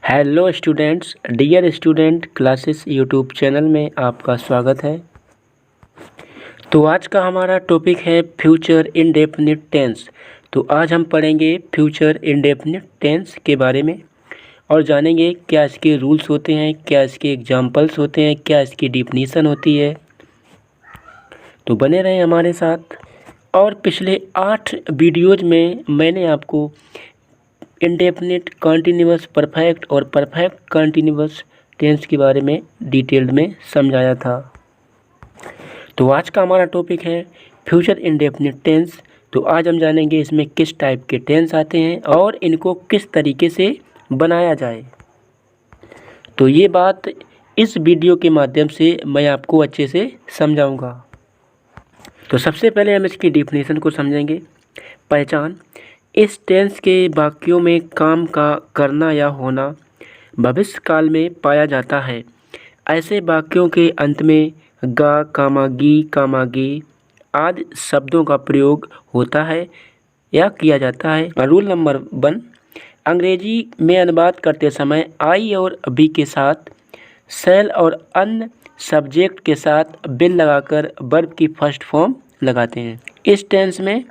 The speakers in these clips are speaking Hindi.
Hello students, dear student classes YouTube channel में आपका स्वागत है। तो आज का हमारा टॉपिक है फ्यूचर इंडेफिनिट टेंस। तो आज हम पढ़ेंगे फ्यूचर इंडेफिनिट टेंस के बारे में और जानेंगे क्या इसके रूल्स होते हैं, क्या इसके एग्जाम्पल्स होते हैं, क्या इसकी डिफिनीसन होती है। तो बने रहें हमारे साथ। और पिछले 8 वीडियोज़ में मैंने आपको इंडेफिनिट, कॉन्टिन्यूअस, परफेक्ट और परफेक्ट कॉन्टिन्यूअस टेंस के बारे में डिटेल्ड में समझाया था। तो आज का हमारा टॉपिक है फ्यूचर इंडेफिनिट टेंस। तो आज हम जानेंगे इसमें किस टाइप के टेंस आते हैं और इनको किस तरीके से बनाया जाए। तो ये बात इस वीडियो के माध्यम से मैं आपको अच्छे से समझाऊंगा। तो सबसे पहले हम इसकी डिफिनीसन को समझेंगे। पहचान: इस टेंस के वाक्यों में काम का करना या होना भविष्य काल में पाया जाता है। ऐसे वाक्यों के अंत में गा, कामा, गी, कामा, गे आदि शब्दों का प्रयोग होता है या किया जाता है। रूल नंबर 1: अंग्रेजी में अनुवाद करते समय आई और बी के साथ शैल और अन्य सब्जेक्ट के साथ विल लगाकर वर्ब की फर्स्ट फॉर्म लगाते हैं। इस टेंस में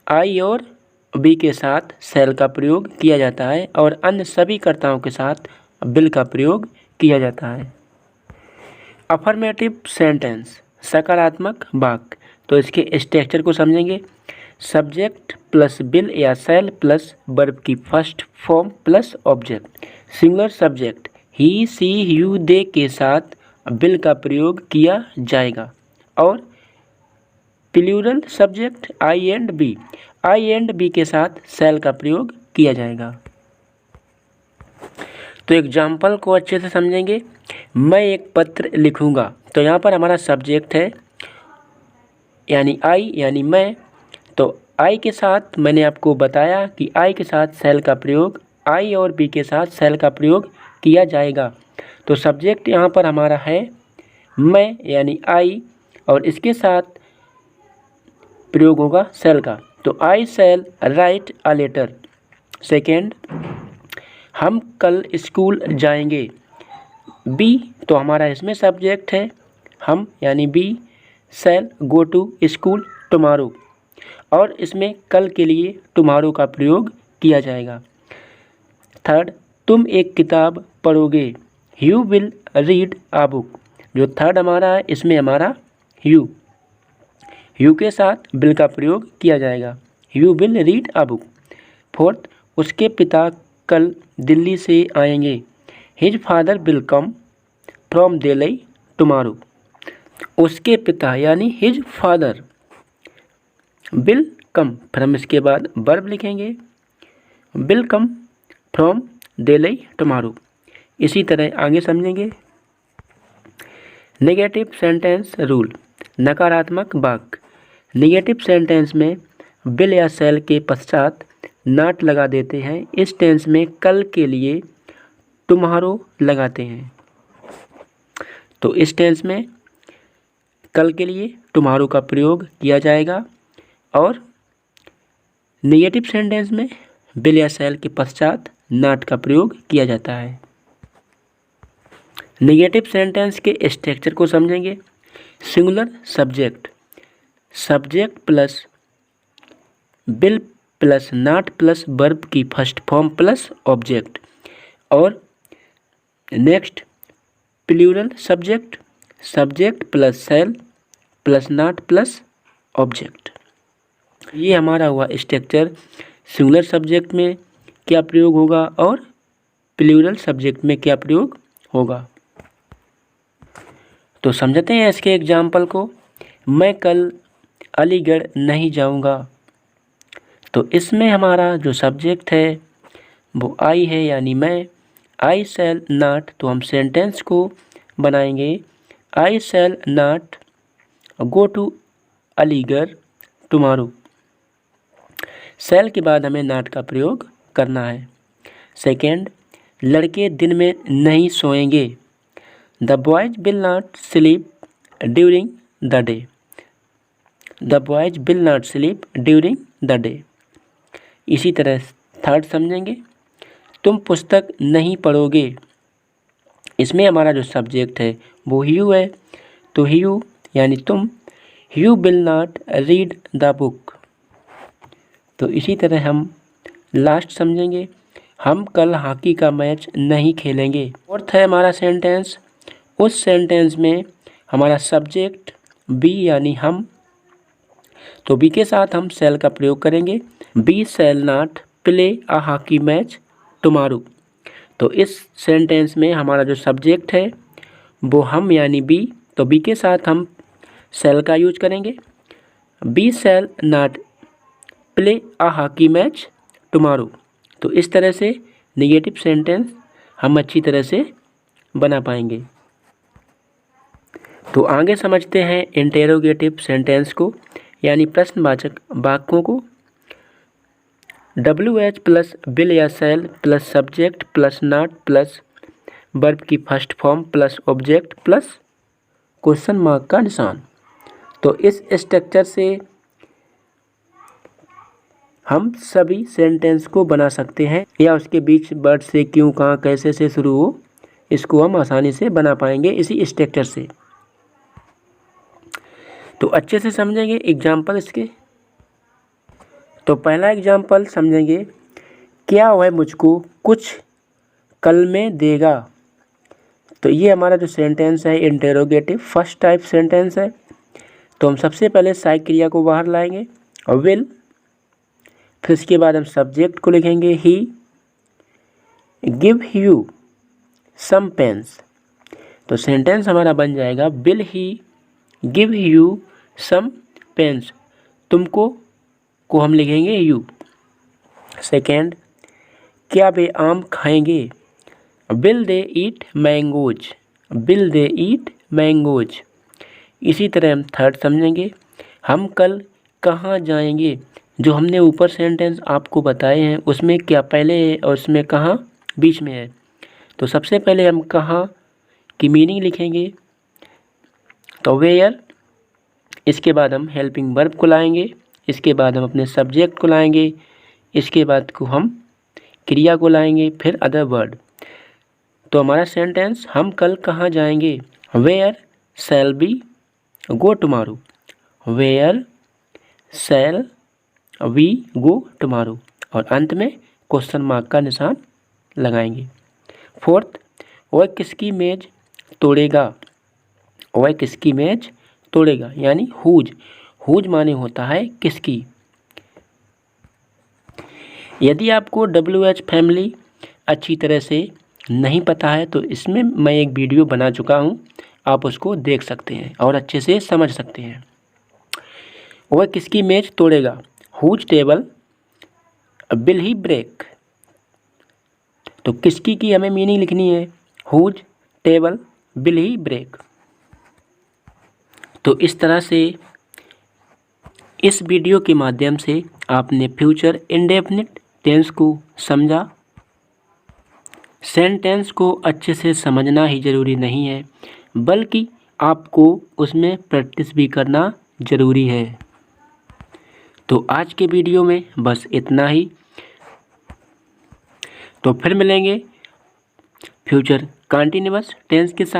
आई और बी के साथ शैल का प्रयोग किया जाता है और अन्य सभी कर्ताओं के साथ विल का प्रयोग किया जाता है। अफर्मेटिव सेंटेंस, सकारात्मक वाक्य। तो इसके स्ट्रक्चर को समझेंगे। सब्जेक्ट प्लस विल या शैल प्लस वर्ब की first form plus object. Singular subject he, she, you, they के साथ विल का प्रयोग किया जाएगा। और plural subject I and we, I and we के साथ शैल का प्रयोग किया जाएगा। तो एग्जाम्पल को अच्छे से समझेंगे। मैं एक पत्र लिखूंगा। तो यहाँ पर हमारा सब्जेक्ट है यानी आई यानी मैं। तो आई के साथ मैंने आपको बताया कि आई के साथ शैल का प्रयोग, आई और बी के साथ शैल का प्रयोग किया जाएगा। तो सब्जेक्ट यहाँ पर हमारा है मैं यानी आई और इसके साथ प्रयोग होगा शैल का। तो आई shall write a letter. Second, हम कल स्कूल जाएंगे। बी तो हमारा इसमें सब्जेक्ट है हम यानी we shall go to school tomorrow और इसमें कल के लिए टुमारो का प्रयोग किया जाएगा। थर्ड, तुम एक किताब पढ़ोगे। You will read a book. जो थर्ड हमारा है इसमें हमारा यू के साथ विल का प्रयोग किया जाएगा। You will read a book. Fourth, उसके पिता कल दिल्ली से आएंगे। His father will come from Delhi tomorrow. उसके पिता यानी हिज फादर विल कम, फिर हम इसके बाद वर्ब लिखेंगे will come from Delhi tomorrow. इसी तरह आगे समझेंगे। नेगेटिव सेंटेंस रूल, नकारात्मक वाक्य। नेगेटिव सेंटेंस में विल या शैल के पश्चात नॉट लगा देते हैं। इस टेंस में कल के लिए टुमारो लगाते हैं। तो इस टेंस में कल के लिए टुमारो का प्रयोग किया जाएगा और नेगेटिव सेंटेंस में विल या शैल के पश्चात नॉट का प्रयोग किया जाता है। नेगेटिव सेंटेंस के स्ट्रक्चर को समझेंगे। Singular subject, subject plus will plus not plus verb की फर्स्ट फॉर्म प्लस ऑब्जेक्ट। और next, plural subject, subject plus shall plus not plus object. ये हमारा हुआ स्ट्रक्चर। सिंगुलर सब्जेक्ट में क्या प्रयोग होगा और प्लूरल सब्जेक्ट में क्या प्रयोग होगा। तो समझते हैं इसके एग्जाम्पल को। मैं कल अलीगढ़ नहीं जाऊंगा। तो इसमें हमारा जो सब्जेक्ट है वो आई है यानी मैं। आई शैल नॉट, तो हम सेंटेंस को बनाएंगे I shall not go to Aligarh tomorrow. Shall के बाद हमें नॉट का प्रयोग करना है। सेकेंड, लड़के दिन में नहीं सोएंगे। The boys will not sleep during the day. The boys will not sleep during the day. इसी तरह थर्ड समझेंगे। तुम पुस्तक नहीं पढ़ोगे। इसमें हमारा जो सब्जेक्ट है वो यू है, तो यू यानी तुम, you will not read the book. तो इसी तरह हम लास्ट समझेंगे, हम कल हॉकी का मैच नहीं खेलेंगे। फोर्थ है हमारा सेंटेंस, उस सेंटेंस में हमारा सब्जेक्ट बी यानी हम, तो बी के साथ हम शैल का प्रयोग करेंगे। We shall not play a hockey match tomorrow. तो इस सेंटेंस में हमारा जो सब्जेक्ट है वो हम यानी बी, तो बी के साथ हम शैल का यूज करेंगे। We shall not play a hockey match tomorrow. तो इस तरह से नेगेटिव सेंटेंस हम अच्छी तरह से बना पाएंगे। तो आगे समझते हैं इंटेरोगेटिव सेंटेंस को, यानी प्रश्नवाचक वाक्यों को। WH प्लस विल या shall plus subject plus not plus verb की first form plus object plus question mark का निशान। तो इस स्ट्रक्चर से हम सभी सेंटेंस को बना सकते हैं, या उसके बीच वर्ड से, क्यों, कहाँ, कैसे से शुरू हो, इसको हम आसानी से बना पाएंगे इसी स्ट्रक्चर से। तो अच्छे से समझेंगे एग्जाम्पल इसके। तो पहला एग्जाम्पल समझेंगे, क्या वह मुझको कुछ कल में देगा। तो ये हमारा जो सेंटेंस है इंटेरोगेटिव फर्स्ट टाइप सेंटेंस है। तो हम सबसे पहले सहायक क्रिया को बाहर लाएंगे और विल, फिर इसके बाद हम सब्जेक्ट को लिखेंगे he give you some pens. तो सेंटेंस हमारा बन जाएगा will he give you some pens. तुमको को हम लिखेंगे यू। सेकेंड, क्या वे आम खाएंगे। Will they eat mangoes. Will they eat mangoes. इसी तरह हम थर्ड समझेंगे, हम कल कहाँ जाएंगे। जो हमने ऊपर सेंटेंस आपको बताए हैं उसमें क्या पहले है और उसमें कहाँ बीच में है। तो सबसे पहले हम कहाँ की मीनिंग लिखेंगे, तो वेयर। इसके बाद हम हेल्पिंग वर्ब को लाएंगे, इसके बाद हम अपने सब्जेक्ट को लाएंगे, इसके बाद को हम क्रिया को लाएंगे, फिर अदर वर्ड। तो हमारा सेंटेंस, हम कल कहाँ जाएंगे। Where shall we go tomorrow. Where shall we go tomorrow. और अंत में क्वेश्चन मार्क का निशान लगाएंगे। फोर्थ, वह किसकी मेज तोड़ेगा। वह किसकी मेज तोड़ेगा यानी हुज। हुज माने होता है किसकी। यदि आपको WH फैमिली अच्छी तरह से नहीं पता है तो इसमें मैं एक वीडियो बना चुका हूँ, आप उसको देख सकते हैं और अच्छे से समझ सकते हैं। वह किसकी मेज तोड़ेगा, whose table will he break. तो किसकी की हमें मीनिंग लिखनी है, whose table will he break. तो इस तरह से इस वीडियो के माध्यम से आपने फ्यूचर इंडेफिनिट टेंस को समझा। सेंटेंस को अच्छे से समझना ही ज़रूरी नहीं है, बल्कि आपको उसमें प्रैक्टिस भी करना ज़रूरी है। तो आज के वीडियो में बस इतना ही। तो फिर मिलेंगे फ्यूचर कंटीन्यूअस टेंस के साथ।